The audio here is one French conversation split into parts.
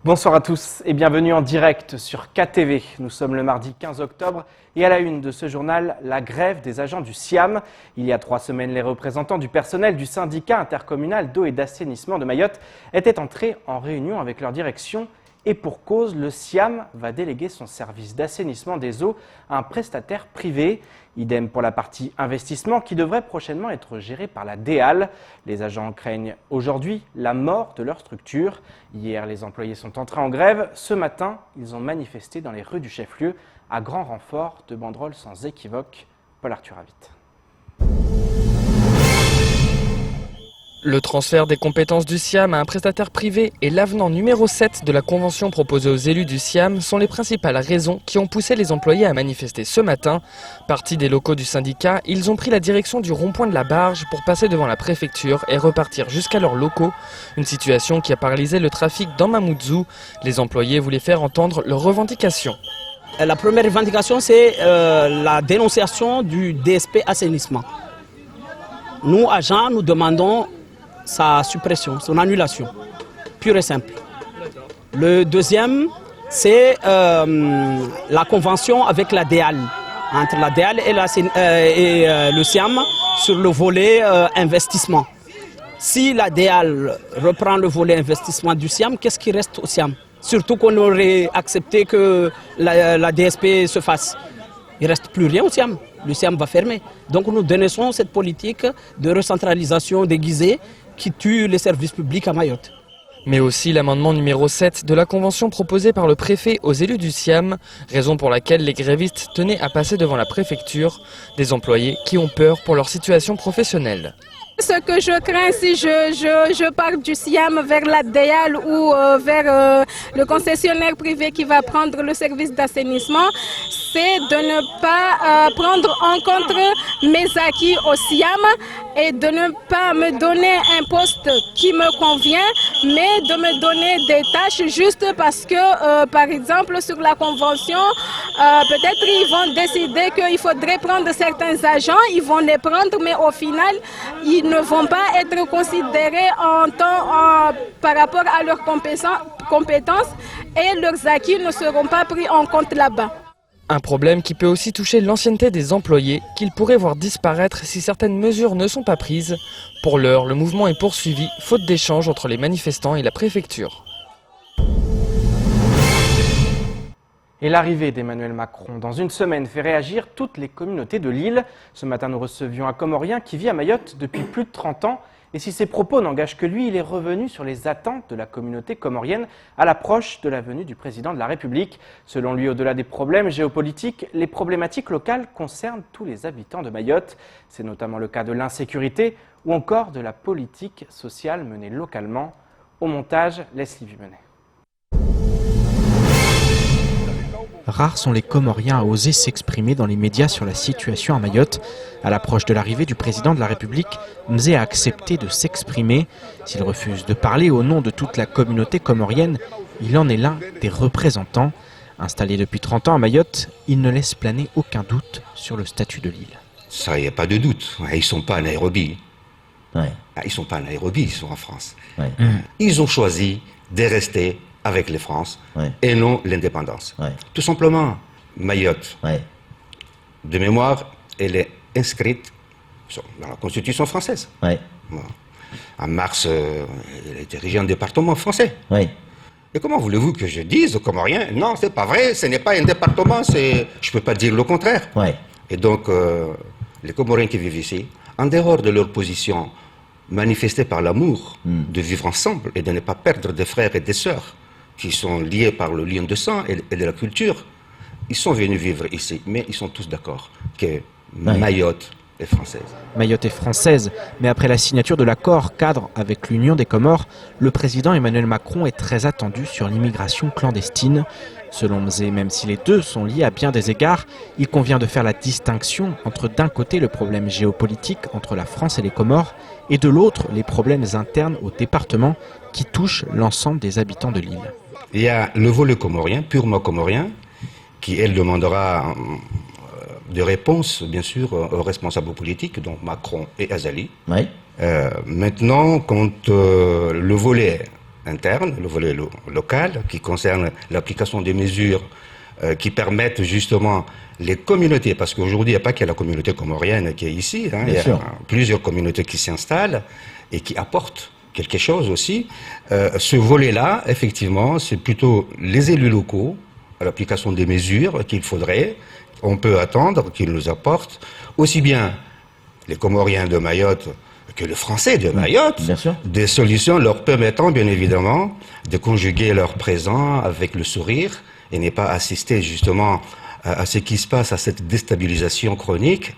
Bonsoir à tous et bienvenue en direct sur KTV. Nous sommes le mardi 15 octobre et à la une de ce journal, la grève des agents du SIAM. Il y a 3 semaines, les représentants du personnel du syndicat intercommunal d'eau et d'assainissement de Mayotte étaient entrés en réunion avec leur direction. Et pour cause, le SIAM va déléguer son service d'assainissement des eaux à un prestataire privé. Idem pour la partie investissement qui devrait prochainement être gérée par la DEAL. Les agents craignent aujourd'hui la mort de leur structure. Hier, les employés sont entrés en grève. Ce matin, ils ont manifesté dans les rues du chef-lieu à grand renfort de banderoles sans équivoque. Paul-Arthur Avit. Le transfert des compétences du SIAM à un prestataire privé et l'avenant numéro 7 de la convention proposée aux élus du SIAM sont les principales raisons qui ont poussé les employés à manifester ce matin. Partis des locaux du syndicat, ils ont pris la direction du rond-point de la Barge pour passer devant la préfecture et repartir jusqu'à leurs locaux. Une situation qui a paralysé le trafic dans Mamoudzou. Les employés voulaient faire entendre leurs revendications. La première revendication, c'est la dénonciation du DSP assainissement. Nous, agents, nous demandons sa suppression, son annulation, pure et simple. Le deuxième, c'est la convention avec la DEAL, entre la DEAL et le SIAM sur le volet investissement. Si la DEAL reprend le volet investissement du SIAM, qu'est-ce qui reste au SIAM? Surtout qu'on aurait accepté que la DSP se fasse. Il ne reste plus rien au SIAM. Le SIAM va fermer. Donc nous dénonçons cette politique de recentralisation déguisée qui tue les services publics à Mayotte. Mais aussi l'amendement numéro 7 de la convention proposée par le préfet aux élus du SIAM, raison pour laquelle les grévistes tenaient à passer devant la préfecture, des employés qui ont peur pour leur situation professionnelle. Ce que je crains si je pars du SIAM vers la DEAL ou vers le concessionnaire privé qui va prendre le service d'assainissement, c'est de ne pas prendre en compte mes acquis au SIAM et de ne pas me donner un poste qui me convient, mais de me donner des tâches juste parce que, par exemple, sur la convention, peut-être ils vont décider qu'il faudrait prendre certains agents, ils vont les prendre, mais au final, ils ne vont pas être considérés par rapport à leurs compétences et leurs acquis ne seront pas pris en compte là-bas. Un problème qui peut aussi toucher l'ancienneté des employés, qu'ils pourraient voir disparaître si certaines mesures ne sont pas prises. Pour l'heure, le mouvement est poursuivi, faute d'échange entre les manifestants et la préfecture. Et l'arrivée d'Emmanuel Macron dans une semaine fait réagir toutes les communautés de l'île. Ce matin, nous recevions un Comorien qui vit à Mayotte depuis plus de 30 ans. Et si ses propos n'engagent que lui, il est revenu sur les attentes de la communauté comorienne à l'approche de la venue du président de la République. Selon lui, au-delà des problèmes géopolitiques, les problématiques locales concernent tous les habitants de Mayotte. C'est notamment le cas de l'insécurité ou encore de la politique sociale menée localement. Au montage, Leslie Vimenet. Rares sont les Comoriens à oser s'exprimer dans les médias sur la situation à Mayotte. À l'approche de l'arrivée du président de la République, Mzé a accepté de s'exprimer. S'il refuse de parler au nom de toute la communauté comorienne, il en est l'un des représentants. Installé depuis 30 ans à Mayotte, il ne laisse planer aucun doute sur le statut de l'île. Ça, il n'y a pas de doute. Ils ne sont pas à Nairobi. Ouais. Ils ne sont pas à Nairobi, ils sont en France. Ouais. Ils ont choisi de rester avec les France et non l'indépendance. Tout simplement, Mayotte, de mémoire, elle est inscrite dans la Constitution française. En mars, elle a été érigée en département français. Et comment voulez-vous que je dise aux Comoriens, non, c'est pas vrai, ce n'est pas un département, je ne peux pas dire le contraire. Et donc, les Comoriens qui vivent ici, en dehors de leur position manifestée par l'amour de vivre ensemble et de ne pas perdre des frères et des sœurs, qui sont liés par le lien de sang et de la culture, ils sont venus vivre ici, mais ils sont tous d'accord que Mayotte est française. Mayotte est française, mais après la signature de l'accord cadre avec l'Union des Comores, le président Emmanuel Macron est très attendu sur l'immigration clandestine. Selon Mzé, même si les deux sont liés à bien des égards, il convient de faire la distinction entre d'un côté le problème géopolitique entre la France et les Comores et de l'autre les problèmes internes au département qui touchent l'ensemble des habitants de l'île. Il y a le volet comorien, purement comorien, qui, elle, demandera des réponses, bien sûr, aux responsables politiques, donc Macron et Azali. Maintenant, quand le volet interne, le volet local, qui concerne l'application des mesures qui permettent justement les communautés, parce qu'aujourd'hui, il n'y a pas que la communauté comorienne qui est ici, hein, il y a plusieurs communautés qui s'installent et qui apportent quelque chose aussi. Ce volet-là, effectivement, c'est plutôt les élus locaux, à l'application des mesures qu'il faudrait, on peut attendre qu'ils nous apportent, aussi bien les Comoriens de Mayotte que les Français de Mayotte, des solutions leur permettant, bien évidemment, de conjuguer leur présent avec le sourire et ne pas assister justement à ce qui se passe, à cette déstabilisation chronique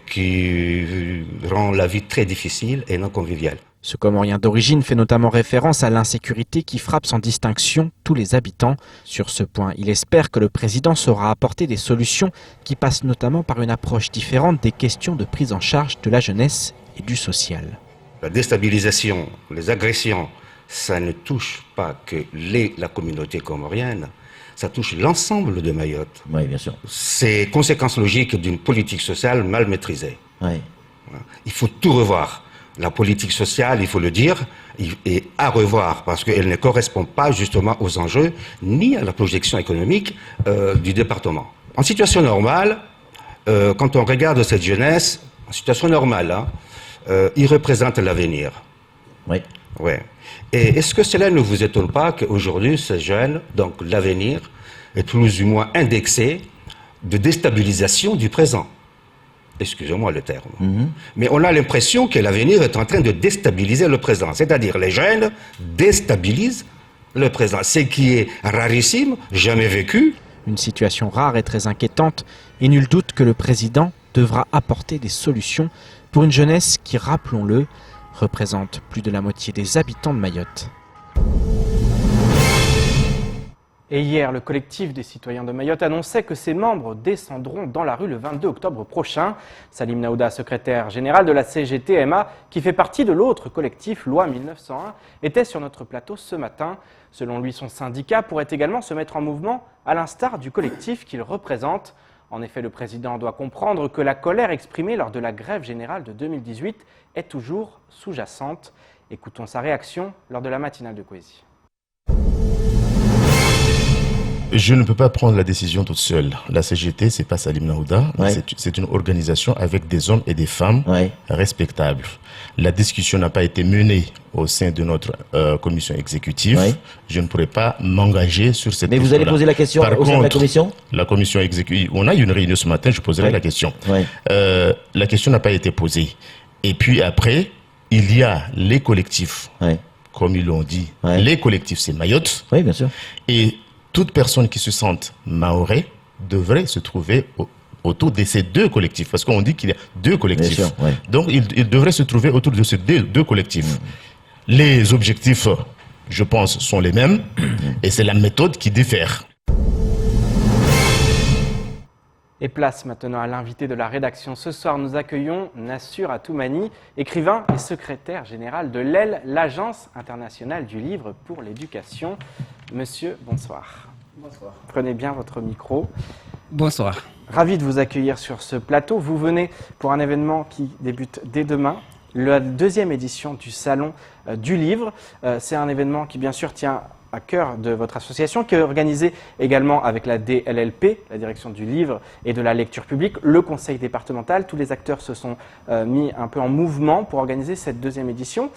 qui rend la vie très difficile et non conviviale. Ce Comorien d'origine fait notamment référence à l'insécurité qui frappe sans distinction tous les habitants. Sur ce point, il espère que le président saura apporter des solutions qui passent notamment par une approche différente des questions de prise en charge de la jeunesse et du social. La déstabilisation, les agressions, ça ne touche pas que la communauté comorienne, ça touche l'ensemble de Mayotte. Oui, bien sûr. C'est conséquence logique d'une politique sociale mal maîtrisée. Oui. Il faut tout revoir. La politique sociale, il faut le dire, est à revoir parce qu'elle ne correspond pas justement aux enjeux ni à la projection économique du département. En situation normale, quand on regarde cette jeunesse, en situation normale, hein, ils représentent l'avenir. Oui. Ouais. Et est-ce que cela ne vous étonne pas qu'aujourd'hui, ces jeunes, donc l'avenir, est plus ou moins indexé de déstabilisation du présent? Excusez-moi le terme. Mais on a l'impression que l'avenir est en train de déstabiliser le présent. C'est-à-dire les jeunes déstabilisent le présent. Ce qui est rarissime, jamais vécu. Une situation rare et très inquiétante, et nul doute que le président devra apporter des solutions pour une jeunesse qui, rappelons-le, représente plus de la moitié des habitants de Mayotte. Et hier, le collectif des citoyens de Mayotte annonçait que ses membres descendront dans la rue le 22 octobre prochain. Salim Naouda, secrétaire général de la CGT-MA, qui fait partie de l'autre collectif Loi 1901, était sur notre plateau ce matin. Selon lui, son syndicat pourrait également se mettre en mouvement, à l'instar du collectif qu'il représente. En effet, le président doit comprendre que la colère exprimée lors de la grève générale de 2018 est toujours sous-jacente. Écoutons sa réaction lors de la matinale de Coésie. Je ne peux pas prendre la décision toute seule. La CGT, c'est pas Salim Naouda, c'est une organisation avec des hommes et des femmes respectables. La discussion n'a pas été menée au sein de notre commission exécutive. Je ne pourrais pas m'engager sur cette question. Mais vous allez poser la question au sein de la commission ? La commission exécutive, on a eu une réunion ce matin, je poserai la question. La question n'a pas été posée. Et puis après, il y a les collectifs, comme ils l'ont dit. Les collectifs, c'est Mayotte. Oui, bien sûr. Et toute personne qui se sente mahorais devrait se trouver autour de ces deux collectifs, parce qu'on dit qu'il y a deux collectifs. Sûr, Donc, il devrait se trouver autour de ces deux collectifs. Les objectifs, je pense, sont les mêmes, et c'est la méthode qui diffère. Et place maintenant à l'invité de la rédaction. Ce soir, nous accueillons Nassur Atoumani, écrivain et secrétaire général de l'EL, l'Agence internationale du livre pour l'éducation. Monsieur, bonsoir. Bonsoir. Prenez bien votre micro. Bonsoir. Ravi de vous accueillir sur ce plateau. Vous venez pour un événement qui débute dès demain, la deuxième édition du Salon du Livre. C'est un événement qui, bien sûr, tient à cœur de votre association, qui est organisée également avec la DLLP, la Direction du Livre et de la Lecture Publique, le Conseil départemental. Tous les acteurs se sont mis un peu en mouvement pour organiser cette deuxième édition.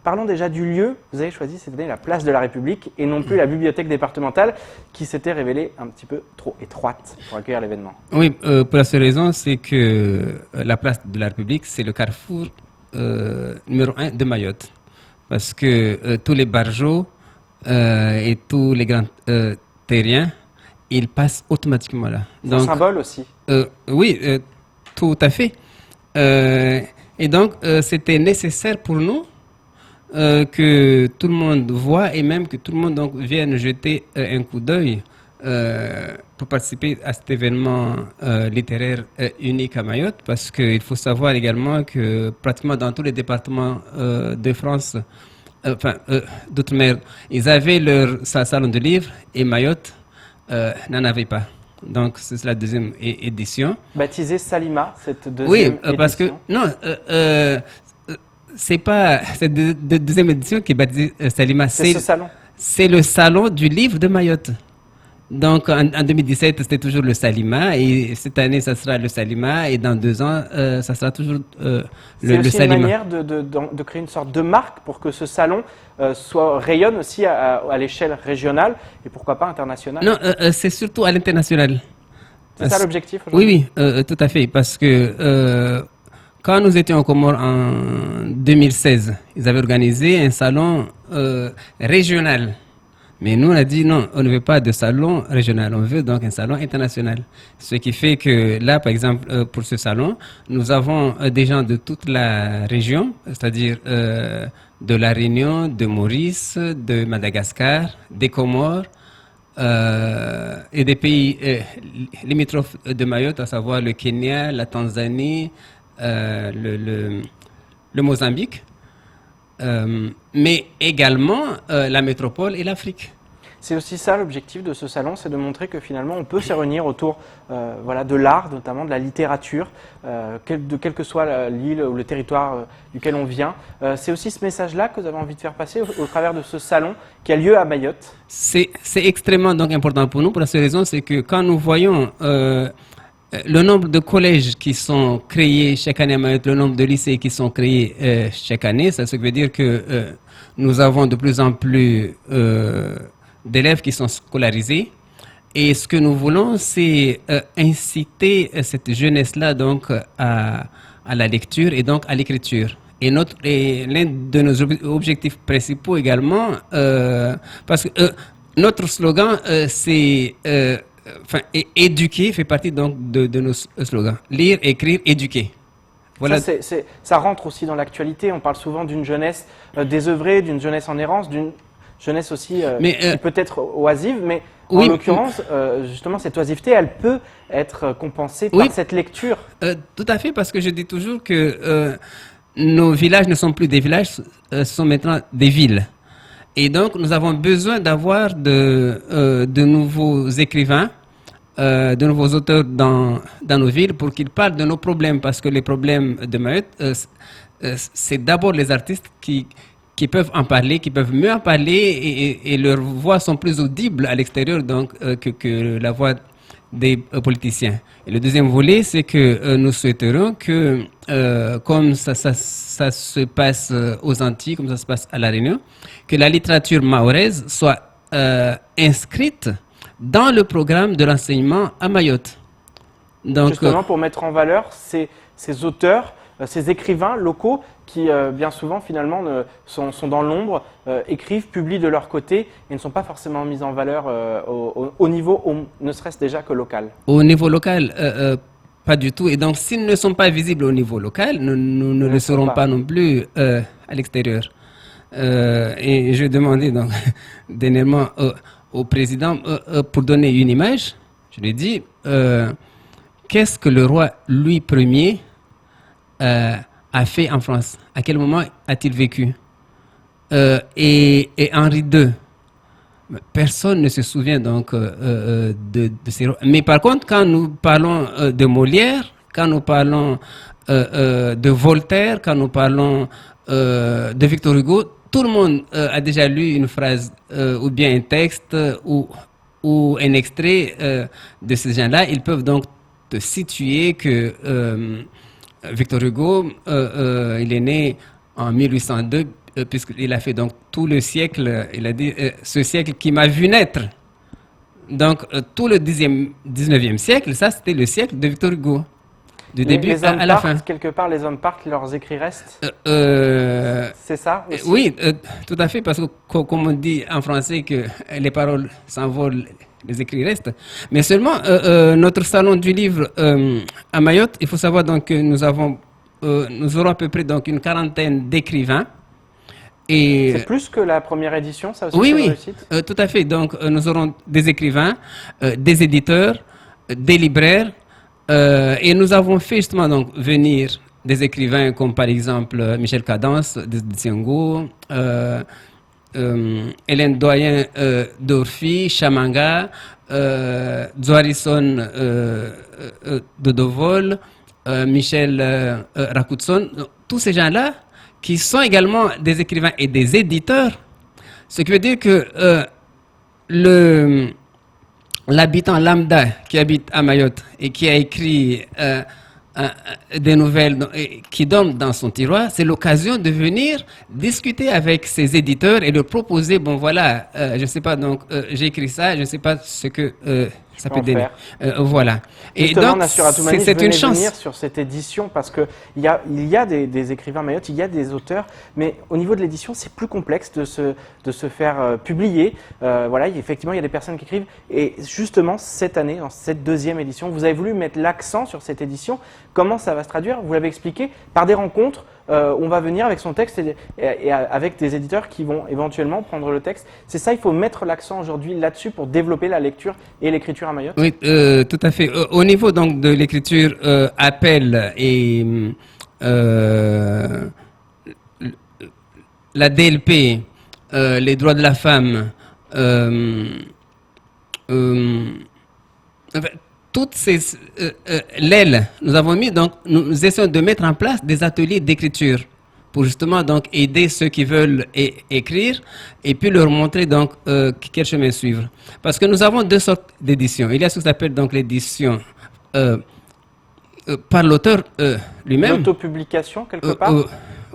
Parlons déjà du lieu. Vous avez choisi cette année la place de la République et non plus la bibliothèque départementale qui s'était révélée un petit peu trop étroite pour accueillir l'événement. Oui, pour la seule raison, c'est que la place de la République, c'est le carrefour numéro 1 de Mayotte. Parce que tous les barjots et tous les grands terriens, ils passent automatiquement là. C'est un symbole aussi. Oui, tout à fait. Et donc, c'était nécessaire pour nous que tout le monde voit et même que tout le monde donc, vienne jeter un coup d'œil pour participer à cet événement littéraire unique à Mayotte, parce qu'il faut savoir également que pratiquement dans tous les départements de France, d'outre-mer, ils avaient leur salon de livres et Mayotte n'en avait pas. Donc c'est la deuxième édition. Baptisée Salima, cette deuxième édition. Parce que non. c'est pas cette deuxième édition qui est baptisée Salima. C'est ce salon. C'est le salon du livre de Mayotte. Donc en 2017, c'était toujours le Salima, et cette année, ça sera le Salima, et dans 2 ans, ça sera toujours le Salima. C'est aussi une manière de créer une sorte de marque pour que ce salon rayonne aussi à l'échelle régionale et pourquoi pas internationale. Non, c'est surtout à l'international. C'est ça l'objectif aujourd'hui? Oui, tout à fait, parce que quand nous étions aux Comores en 2016, ils avaient organisé un salon régional. Mais nous, on a dit non, on ne veut pas de salon régional, on veut donc un salon international. Ce qui fait que là, par exemple, pour ce salon, nous avons des gens de toute la région, c'est-à-dire de La Réunion, de Maurice, de Madagascar, des Comores et des pays limitrophes de Mayotte, à savoir le Kenya, la Tanzanie, le Mozambique. Mais également la métropole et l'Afrique. C'est aussi ça l'objectif de ce salon, c'est de montrer que finalement on peut se réunir autour de l'art, notamment de la littérature, quelle que soit l'île ou le territoire duquel on vient. C'est aussi ce message-là que vous avez envie de faire passer au travers de ce salon qui a lieu à Mayotte. C'est extrêmement donc important pour nous, pour cette raison, c'est que quand nous voyons le nombre de collèges qui sont créés chaque année à Mayotte, le nombre de lycées qui sont créés chaque année, ça veut dire que nous avons de plus en plus d'élèves qui sont scolarisés. Et ce que nous voulons, c'est inciter cette jeunesse-là donc à la lecture et donc à l'écriture. Et l'un de nos objectifs principaux également, parce que notre slogan, c'est éduquer fait partie donc de nos slogans. Lire, écrire, éduquer. Voilà. Ça rentre aussi dans l'actualité. On parle souvent d'une jeunesse désœuvrée, d'une jeunesse en errance, d'une jeunesse aussi qui peut être oisive, mais en l'occurrence, justement, cette oisiveté, elle peut être compensée par cette lecture. Tout à fait, parce que je dis toujours que nos villages ne sont plus des villages, ce sont maintenant des villes. Et donc, nous avons besoin d'avoir de nouveaux écrivains, de nouveaux auteurs dans nos villes pour qu'ils parlent de nos problèmes. Parce que les problèmes de Mayotte, c'est d'abord les artistes qui peuvent en parler, qui peuvent mieux en parler et leurs voix sont plus audibles à l'extérieur que la voix des politiciens. Et le deuxième volet, c'est que nous souhaiterons que, comme ça se passe aux Antilles, comme ça se passe à La Réunion, que la littérature mahoraise soit inscrite dans le programme de l'enseignement à Mayotte. Donc, justement, pour mettre en valeur ces auteurs, ces écrivains locaux qui, bien souvent, finalement, sont dans l'ombre, écrivent, publient de leur côté et ne sont pas forcément mis en valeur au niveau, ne serait-ce déjà que local. Au niveau local, pas du tout. Et donc, s'ils ne sont pas visibles au niveau local, nous ne le serons pas non plus à l'extérieur. Et je demandais donc dernièrement au président, pour donner une image, je lui ai dit, qu'est-ce que le roi Louis Ier a fait en France? À quel moment a-t-il vécu? Et Henri II, personne ne se souvient donc de ces rois. Mais par contre, quand nous parlons de Molière, quand nous parlons de Voltaire, quand nous parlons de Victor Hugo, tout le monde a déjà lu une phrase ou bien un texte ou un extrait de ces gens-là. Ils peuvent donc te situer que Victor Hugo, il est né en 1802, puisqu'il a fait donc tout le siècle, il a dit ce siècle qui m'a vu naître. Donc tout le 19e siècle, ça c'était le siècle de Victor Hugo. Du début à la fin. Quelque part, les hommes partent, leurs écrits restent. C'est ça aussi? Oui, tout à fait, parce que comme on dit en français que les paroles s'envolent, les écrits restent. Mais seulement, notre salon du livre à Mayotte, il faut savoir donc que nous aurons à peu près donc une quarantaine d'écrivains. C'est plus que la première édition, ça aussi? Oui, tout à fait. Donc, nous aurons des écrivains, des éditeurs, des libraires. Et nous avons fait justement donc venir des écrivains comme par exemple Michel Cadence de Tsiango, Hélène Doyen d'Orphy, Chamanga, Zoarison de Dovol, Michel Rakutson, tous ces gens-là qui sont également des écrivains et des éditeurs, ce qui veut dire que l'habitant lambda qui habite à Mayotte et qui a écrit des nouvelles qui dorment dans son tiroir, c'est l'occasion de venir discuter avec ses éditeurs et de proposer, bon voilà, je ne sais pas, donc j'ai écrit ça, je ne sais pas ce que ça peut donner. Voilà. Et donc, c'est une chance. Venir sur cette édition parce qu'il y a des écrivains à Mayotte, il y a des auteurs, mais au niveau de l'édition, c'est plus complexe de se faire publier. Voilà, effectivement, il y a des personnes qui écrivent. Et justement, cette année, dans cette deuxième édition, vous avez voulu mettre l'accent sur cette édition. Comment ça va se traduire? Vous l'avez expliqué, par des rencontres. On va venir avec son texte et avec des éditeurs qui vont éventuellement prendre le texte. C'est ça, il faut mettre l'accent aujourd'hui là-dessus pour développer la lecture et l'écriture à Mayotte. Oui, tout à fait. Au niveau donc de l'écriture, appel et la DLP, les droits de la femme, toutes ces l'aile, nous avons mis donc nous essayons de mettre en place des ateliers d'écriture pour justement donc aider ceux qui veulent écrire et puis leur montrer donc quel chemin suivre. Parce que nous avons deux sortes d'éditions. Il y a ce qu'on appelle donc l'édition par l'auteur lui-même. L'autopublication quelque part.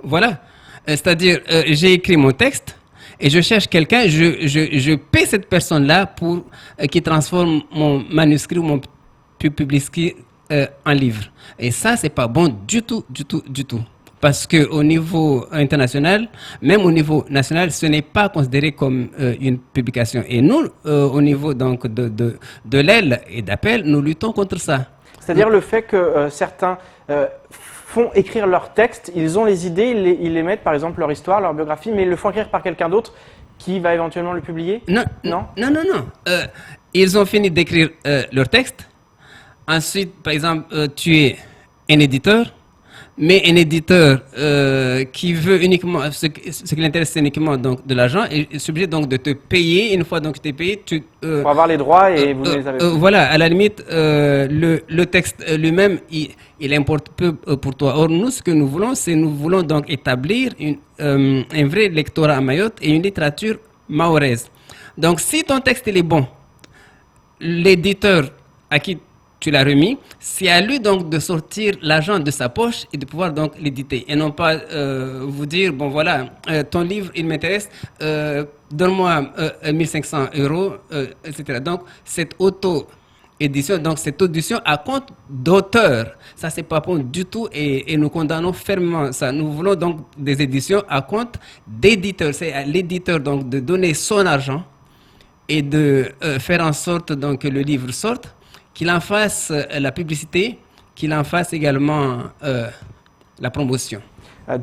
Voilà. C'est-à-dire j'ai écrit mon texte. Et je cherche quelqu'un, je paie cette personne-là pour qui transforme mon manuscrit ou mon publiscrit en livre. Et ça, c'est pas bon du tout, du tout, du tout. Parce qu'au niveau international, même au niveau national, ce n'est pas considéré comme une publication. Et nous, au niveau donc de l'aile et d'appel, nous luttons contre ça. C'est-à-dire le fait que certains font écrire leurs textes, ils ont les idées, ils les mettent, par exemple, leur histoire, leur biographie, mais ils le font écrire par quelqu'un d'autre qui va éventuellement le publier? Non. Ils ont fini d'écrire leur texte. Ensuite, par exemple, tu es un éditeur, mais un éditeur qui veut uniquement, ce qui l'intéresse, c'est uniquement donc, de l'argent, et est obligé donc de te payer. Une fois donc tu t'es payé, pour avoir les droits et vous les avez. Voilà, à la limite, le texte lui-même, il importe peu pour toi. Or, nous, ce que nous voulons, c'est nous voulons donc établir un vrai lectorat à Mayotte et une littérature mahoraise. Donc, si ton texte il est bon, l'éditeur à qui tu l'as remis, c'est à lui donc de sortir l'argent de sa poche et de pouvoir donc l'éditer. Et non pas vous dire, bon voilà, ton livre, il m'intéresse, donne-moi 1500 €, etc. Donc, cette auto-édition, donc cette audition à compte d'auteur, ça c'est pas bon du tout et nous condamnons fermement ça. Nous voulons donc des éditions à compte d'éditeur. C'est à l'éditeur donc de donner son argent et de faire en sorte donc que le livre sorte, qu'il en fasse la publicité, qu'il en fasse également la promotion.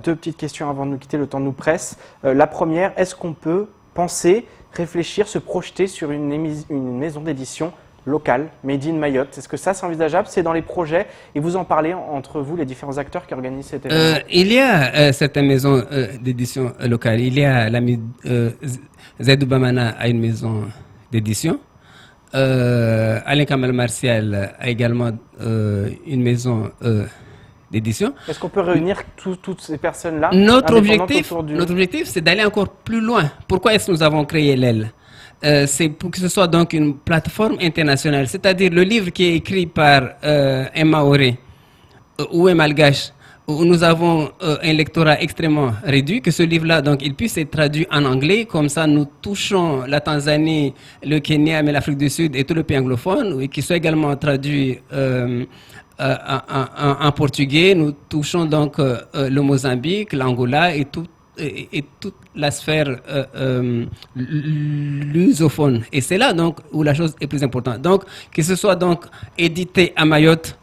Deux petites questions avant de nous quitter, le temps nous presse. La première, est-ce qu'on peut penser, réfléchir, se projeter sur une maison d'édition locale, Made in Mayotte? Est-ce que ça c'est envisageable? C'est dans les projets et vous en parlez entre vous, les différents acteurs qui organisent cet événement? Il y a certaines maisons d'édition locales. Il y a l'ami Zaidou Bamana a une maison d'édition. Alain Kamal Martial a également une maison d'édition. Est-ce qu'on peut réunir toutes ces personnes-là? Notre objectif, c'est d'aller encore plus loin. Pourquoi est-ce que nous avons créé l'aile? C'est pour que ce soit donc une plateforme internationale. C'est-à-dire le livre qui est écrit par un Maoré ou un Malgache, où nous avons un lectorat extrêmement réduit, que ce livre-là, donc, il puisse être traduit en anglais, comme ça nous touchons la Tanzanie, le Kenya, mais l'Afrique du Sud et tout le pays anglophone, et qu'il soit également traduit en portugais. Nous touchons donc le Mozambique, l'Angola et toute la sphère lusophone. Et c'est là donc où la chose est plus importante. Donc, que ce soit donc édité à Mayotte,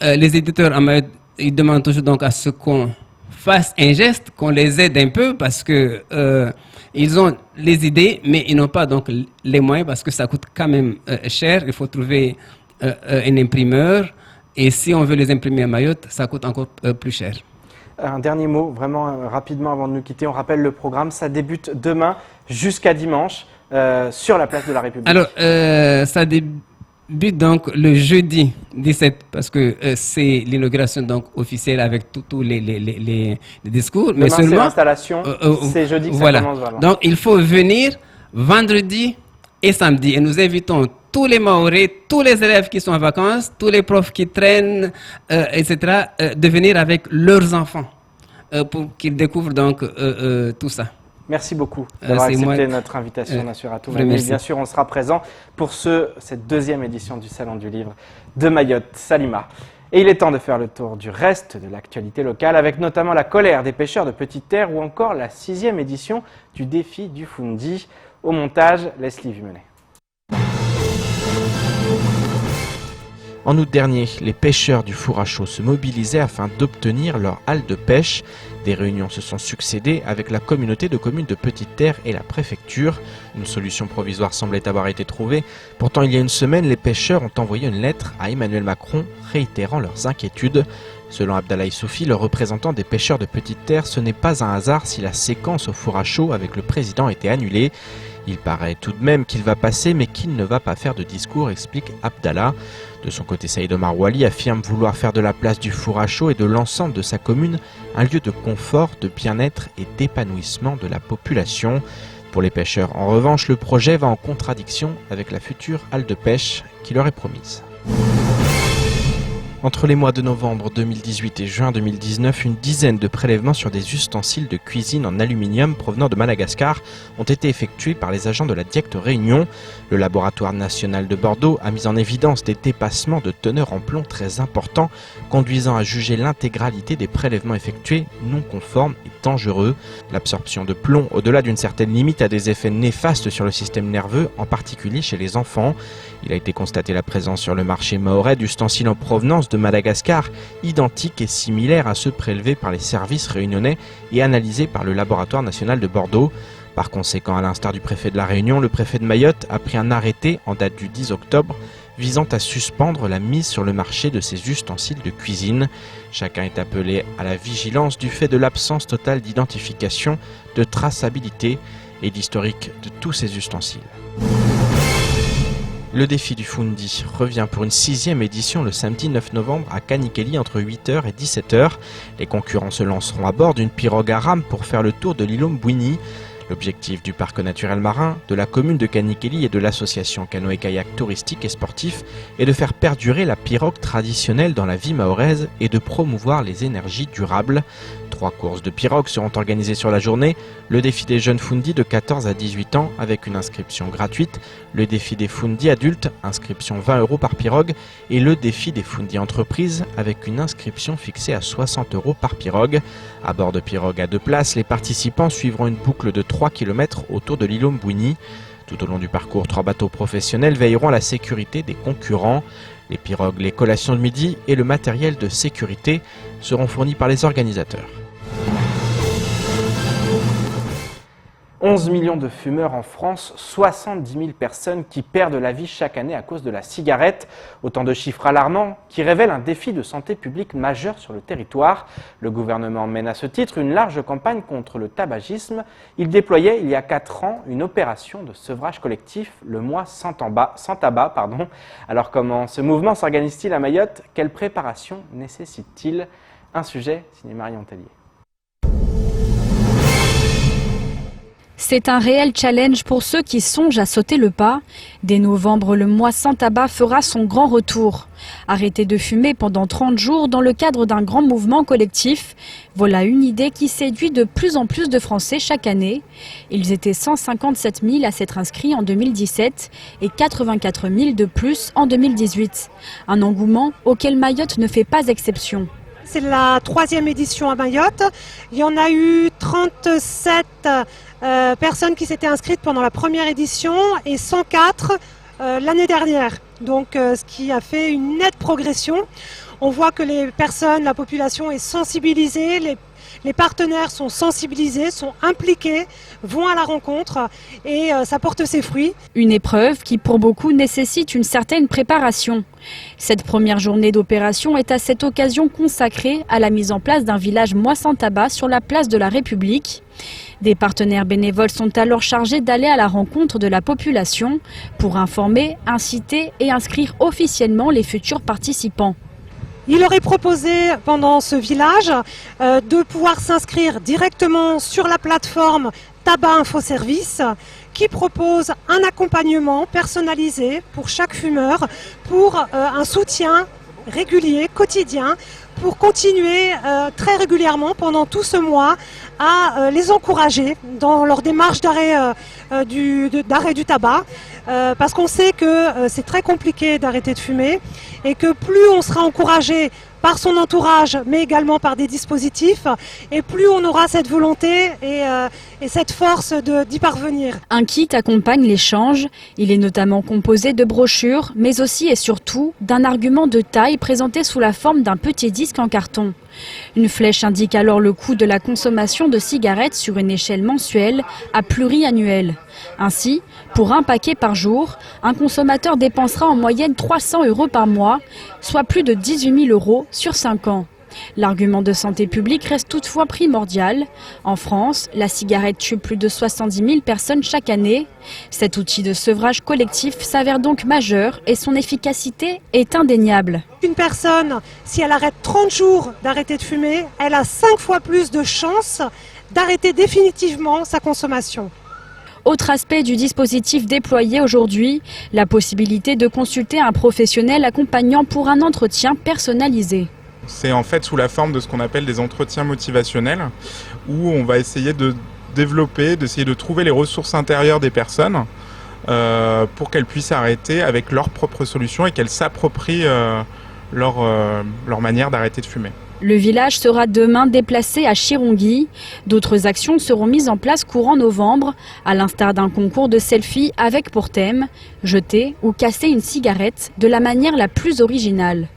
les éditeurs à Mayotte, ils demandent toujours donc à ce qu'on fasse un geste, qu'on les aide un peu parce que ils ont les idées, mais ils n'ont pas donc les moyens parce que ça coûte quand même cher. Il faut trouver un imprimeur et si on veut les imprimer à Mayotte, ça coûte encore plus cher. Un dernier mot, vraiment rapidement avant de nous quitter. On rappelle le programme, ça débute demain jusqu'à dimanche sur la place de la République. Alors, ça débute but donc le jeudi 17 parce que c'est l'inauguration donc officielle avec tous les discours. Demain, mais seulement c'est l'installation. C'est jeudi que voilà. Ça commence vraiment. Donc il faut venir vendredi et samedi et nous invitons tous les Mahorais, tous les élèves qui sont en vacances, tous les profs qui traînent, etc. De venir avec leurs enfants pour qu'ils découvrent donc tout ça. Merci beaucoup d'avoir accepté notre invitation, Nassuratou. Bien sûr, on sera présent pour cette deuxième édition du Salon du Livre de Mayotte. Salima. Et il est temps de faire le tour du reste de l'actualité locale, avec notamment la colère des pêcheurs de Petite Terre ou encore la 6e édition du défi du Foundi. Au montage, Leslie Vumenet. En août dernier, les pêcheurs du four à chaud se mobilisaient afin d'obtenir leur halle de pêche. Des réunions se sont succédées avec la communauté de communes de Petite Terre et la préfecture. Une solution provisoire semblait avoir été trouvée. Pourtant, il y a une semaine, les pêcheurs ont envoyé une lettre à Emmanuel Macron réitérant leurs inquiétudes. Selon Abdallah Soufi, le représentant des pêcheurs de Petite Terre, ce n'est pas un hasard si la séquence au four à chaud avec le président était annulée. Il paraît tout de même qu'il va passer, mais qu'il ne va pas faire de discours, explique Abdallah. De son côté, Saïd Omar Wali affirme vouloir faire de la place du four à chaud et de l'ensemble de sa commune un lieu de confort, de bien-être et d'épanouissement de la population. Pour les pêcheurs, en revanche, le projet va en contradiction avec la future halle de pêche qui leur est promise. Entre les mois de novembre 2018 et juin 2019, une dizaine de prélèvements sur des ustensiles de cuisine en aluminium provenant de Madagascar ont été effectués par les agents de la Diecte Réunion. Le laboratoire national de Bordeaux a mis en évidence des dépassements de teneur en plomb très importants, conduisant à juger l'intégralité des prélèvements effectués non conformes et dangereux. L'absorption de plomb au-delà d'une certaine limite a des effets néfastes sur le système nerveux, en particulier chez les enfants. Il a été constaté la présence sur le marché mahorais d'ustensiles en provenance de Madagascar, identiques et similaires à ceux prélevés par les services réunionnais et analysés par le laboratoire national de Bordeaux. Par conséquent, à l'instar du préfet de la Réunion, le préfet de Mayotte a pris un arrêté en date du 10 octobre visant à suspendre la mise sur le marché de ces ustensiles de cuisine. Chacun est appelé à la vigilance du fait de l'absence totale d'identification, de traçabilité et d'historique de tous ces ustensiles. Le défi du Foundi revient pour une 6e édition le samedi 9 novembre à Kanikeli entre 8h et 17h. Les concurrents se lanceront à bord d'une pirogue à rame pour faire le tour de l'îlot Mbouini. L'objectif du parc naturel marin, de la commune de Kanikeli et de l'association canoë-kayak touristique et sportif est de faire perdurer la pirogue traditionnelle dans la vie mahoraise et de promouvoir les énergies durables. 3 courses de pirogue seront organisées sur la journée, le défi des jeunes Foundi de 14 à 18 ans avec une inscription gratuite, le défi des Foundi adultes, inscription 20 € par pirogue, et le défi des Foundi entreprises avec une inscription fixée à 60 € par pirogue. À bord de pirogue à 2 places, les participants suivront une boucle de 3 km autour de l'îlot Mbouini. Tout au long du parcours, 3 bateaux professionnels veilleront à la sécurité des concurrents. Les pirogues, les collations de midi et le matériel de sécurité seront fournis par les organisateurs. 11 millions de fumeurs en France, 70 000 personnes qui perdent la vie chaque année à cause de la cigarette. Autant de chiffres alarmants qui révèlent un défi de santé publique majeur sur le territoire. Le gouvernement mène à ce titre une large campagne contre le tabagisme. Il déployait il y a 4 ans une opération de sevrage collectif, le mois sans tabac. Alors comment ce mouvement s'organise-t-il à Mayotte? Quelle préparation nécessite-t-il? Un sujet signé Marion Tellier. C'est un réel challenge pour ceux qui songent à sauter le pas. Dès novembre, le mois sans tabac fera son grand retour. Arrêter de fumer pendant 30 jours dans le cadre d'un grand mouvement collectif. Voilà une idée qui séduit de plus en plus de Français chaque année. Ils étaient 157 000 à s'être inscrits en 2017 et 84 000 de plus en 2018. Un engouement auquel Mayotte ne fait pas exception. C'est la 3e édition à Mayotte. Il y en a eu 37 personnes qui s'étaient inscrites pendant la première édition et 104 l'année dernière. Donc ce qui a fait une nette progression. On voit que la population est sensibilisée, Les partenaires sont sensibilisés, sont impliqués, vont à la rencontre et ça porte ses fruits. Une épreuve qui pour beaucoup nécessite une certaine préparation. Cette première journée d'opération est à cette occasion consacrée à la mise en place d'un village Moi sans tabac sur la place de la République. Des partenaires bénévoles sont alors chargés d'aller à la rencontre de la population pour informer, inciter et inscrire officiellement les futurs participants. Il leur est proposé pendant ce village de pouvoir s'inscrire directement sur la plateforme Tabac Info Service qui propose un accompagnement personnalisé pour chaque fumeur pour un soutien régulier, quotidien, pour continuer très régulièrement pendant tout ce mois à les encourager dans leur démarche d'arrêt du tabac. Parce qu'on sait que c'est très compliqué d'arrêter de fumer et que plus on sera encouragé par son entourage mais également par des dispositifs et plus on aura cette volonté et cette force d'y parvenir. Un kit accompagne l'échange. Il est notamment composé de brochures mais aussi et surtout d'un argument de taille présenté sous la forme d'un petit disque en carton. Une flèche indique alors le coût de la consommation de cigarettes sur une échelle mensuelle à pluriannuelle. Ainsi, pour un paquet par jour, un consommateur dépensera en moyenne 300 € par mois, soit plus de 18 000 € sur 5 ans. L'argument de santé publique reste toutefois primordial. En France, la cigarette tue plus de 70 000 personnes chaque année. Cet outil de sevrage collectif s'avère donc majeur et son efficacité est indéniable. Une personne, si elle arrête 30 jours d'arrêter de fumer, elle a 5 fois plus de chances d'arrêter définitivement sa consommation. Autre aspect du dispositif déployé aujourd'hui, la possibilité de consulter un professionnel accompagnant pour un entretien personnalisé. C'est en fait sous la forme de ce qu'on appelle des entretiens motivationnels où on va essayer de développer, d'essayer de trouver les ressources intérieures des personnes pour qu'elles puissent arrêter avec leurs propres solutions et qu'elles s'approprient leur manière d'arrêter de fumer. Le village sera demain déplacé à Chirongui. D'autres actions seront mises en place courant novembre, à l'instar d'un concours de selfie avec pour thème « Jeter ou casser une cigarette de la manière la plus originale ».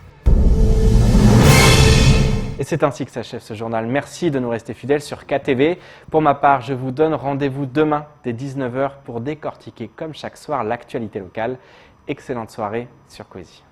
Et c'est ainsi que s'achève ce journal. Merci de nous rester fidèles sur KTV. Pour ma part, je vous donne rendez-vous demain dès 19 h pour décortiquer comme chaque soir l'actualité locale. Excellente soirée sur Coésie.